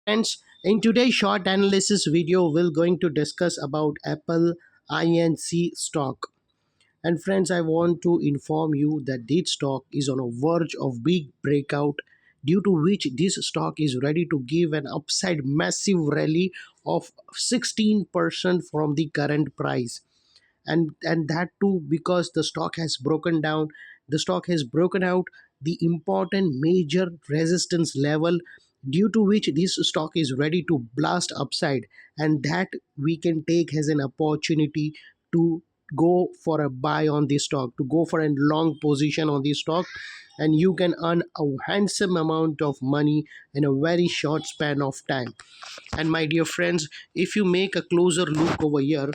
Friends, in today's short analysis video, we're going to discuss about Apple Inc. stock. And friends, I want to inform you that this stock is on a verge of big breakout, due to which this stock is ready to give an upside massive rally of 16% from the current price. And that too because the stock has broken out the important major resistance level, due to which this stock is ready to blast upside, and that we can take as an opportunity to go for a buy on this stock, to go for a long position on this stock, and you can earn a handsome amount of money in a very short span of time. And my dear friends, if you make a closer look over here,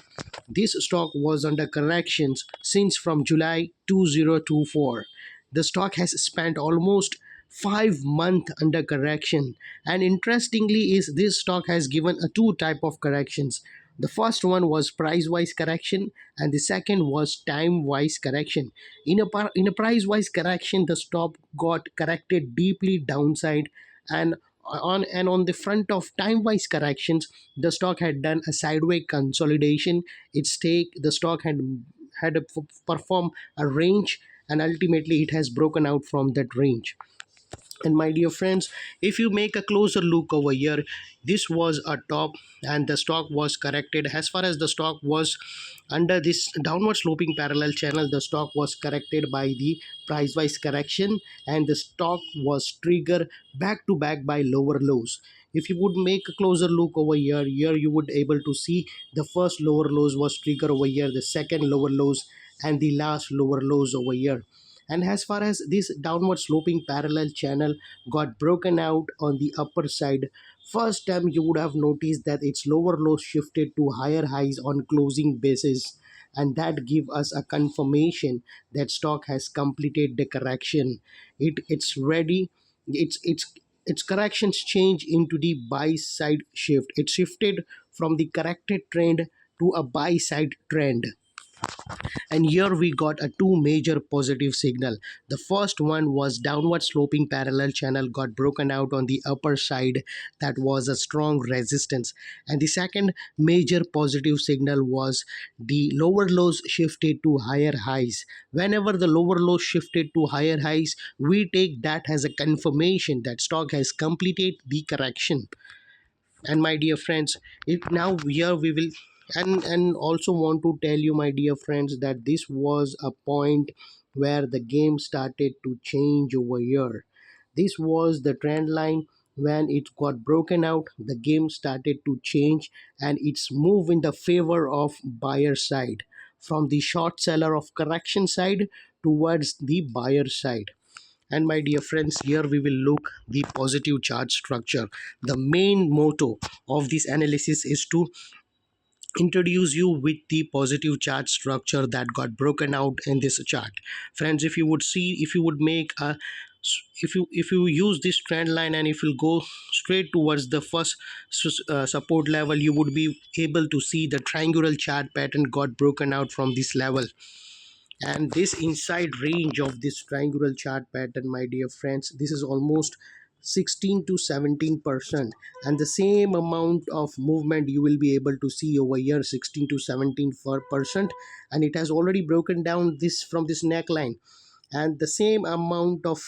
this stock was under corrections since from July 2024. The stock has spent almost 5 months under correction, and interestingly is this stock has given a two type of corrections. The first one was price wise correction, and the second was time wise correction. In a price wise correction, the stock got corrected deeply downside, and on the front of time wise corrections, the stock had done a sideways consolidation. The stock had performed a range, and ultimately it has broken out from that range. And my dear friends, if you make a closer look over here, this was a top, and the stock was corrected. As far as the stock was under this downward sloping parallel channel, the stock was corrected by the price wise correction, and the stock was triggered back to back by lower lows. If you would make a closer look over here you would able to see the first lower lows was triggered over here, the second lower lows, and the last lower lows over here. And as far as this downward sloping parallel channel got broken out on the upper side, first time you would have noticed that its lower lows shifted to higher highs on closing basis, and that give us a confirmation that stock has completed the correction. It's ready. Its corrections change into the buy side shift. It shifted from the corrected trend to a buy side trend, and here we got a two major positive signal. The first one was downward sloping parallel channel got broken out on the upper side, that was a strong resistance. And the second major positive signal was the lower lows shifted to higher highs. Whenever the lower lows shifted to higher highs, we take that as a confirmation that stock has completed the correction. And my dear friends, if now here we will, and also want to tell you, my dear friends, that this was a point where the game started to change over here. This was the trend line. When it got broken out, the game started to change, and it's moved in the favor of buyer side, from the short seller of correction side towards the buyer side. And my dear friends, here we will look the positive chart structure. The main motto of this analysis is to introduce you with the positive chart structure that got broken out in this chart. Friends, if you would see, if you would make a, if you use this trend line, and if you go straight towards the first support level, you would be able to see the triangular chart pattern got broken out from this level. And this inside range of this triangular chart pattern, my dear friends, this is almost 16 to 17%, and the same amount of movement you will be able to see over here, 16 to 17%. And it has already broken down this from this neckline, and the same amount of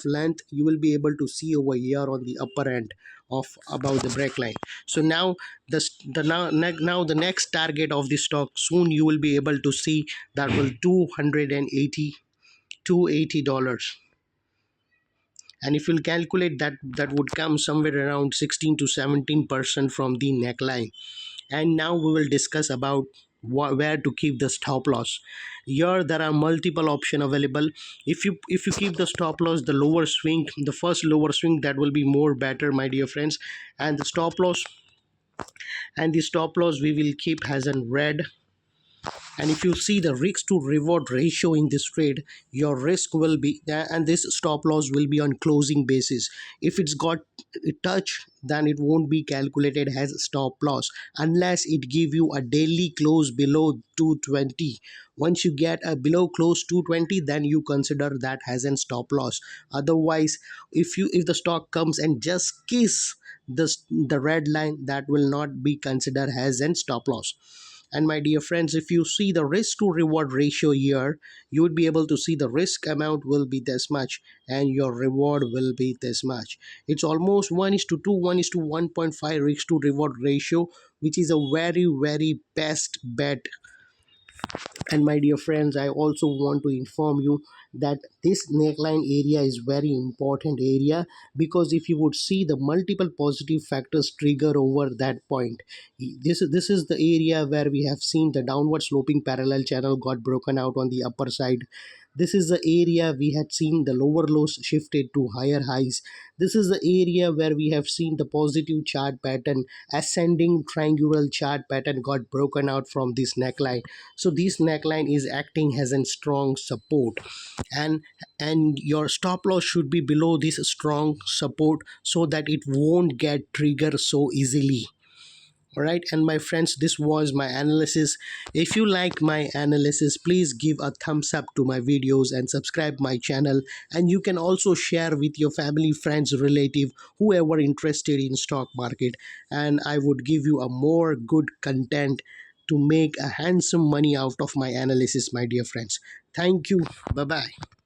length you will be able to see over here on the upper end of about the break line. So now now the next target of the stock, soon you will be able to see, that will 280 dollars. And if you'll calculate that, that would come somewhere around 16 to 17% from the neckline. And now we will discuss about where to keep the stop loss. Here there are multiple options available. If you keep the stop loss, the lower swing, the first lower swing, that will be more better, my dear friends. And the stop loss we will keep as in red. And if you see the risk to reward ratio in this trade, your risk will be there, and this stop loss will be on closing basis. If it's got touch, then it won't be calculated as stop loss unless it give you a daily close below 220. Once you get a below close 220, then you consider that as a stop loss. Otherwise, if the stock comes and just kiss the red line, that will not be considered as an stop loss. And my dear friends, if you see the risk to reward ratio here, you would be able to see the risk amount will be this much and your reward will be this much. It's almost 1 is to 2, 1 is to 1.5 risk to reward ratio, which is a very best bet. And my dear friends, I also want to inform you that this neckline area is very important area, because if you would see the multiple positive factors trigger over that point, this is the area where we have seen the downward sloping parallel channel got broken out on the upper side. This is the area we had seen the lower lows shifted to higher highs. This is the area where we have seen the positive chart pattern, ascending triangular chart pattern got broken out from this neckline. So this neckline is acting as a strong support, and your stop loss should be below this strong support so that it won't get triggered so easily. All right, and my friends, this was my analysis. If you like my analysis, please give a thumbs up to my videos and subscribe my channel. And you can also share with your family, friends, relative, whoever interested in stock market, and I would give you a more good content to make a handsome money out of my analysis, my dear friends. Thank you. Bye bye.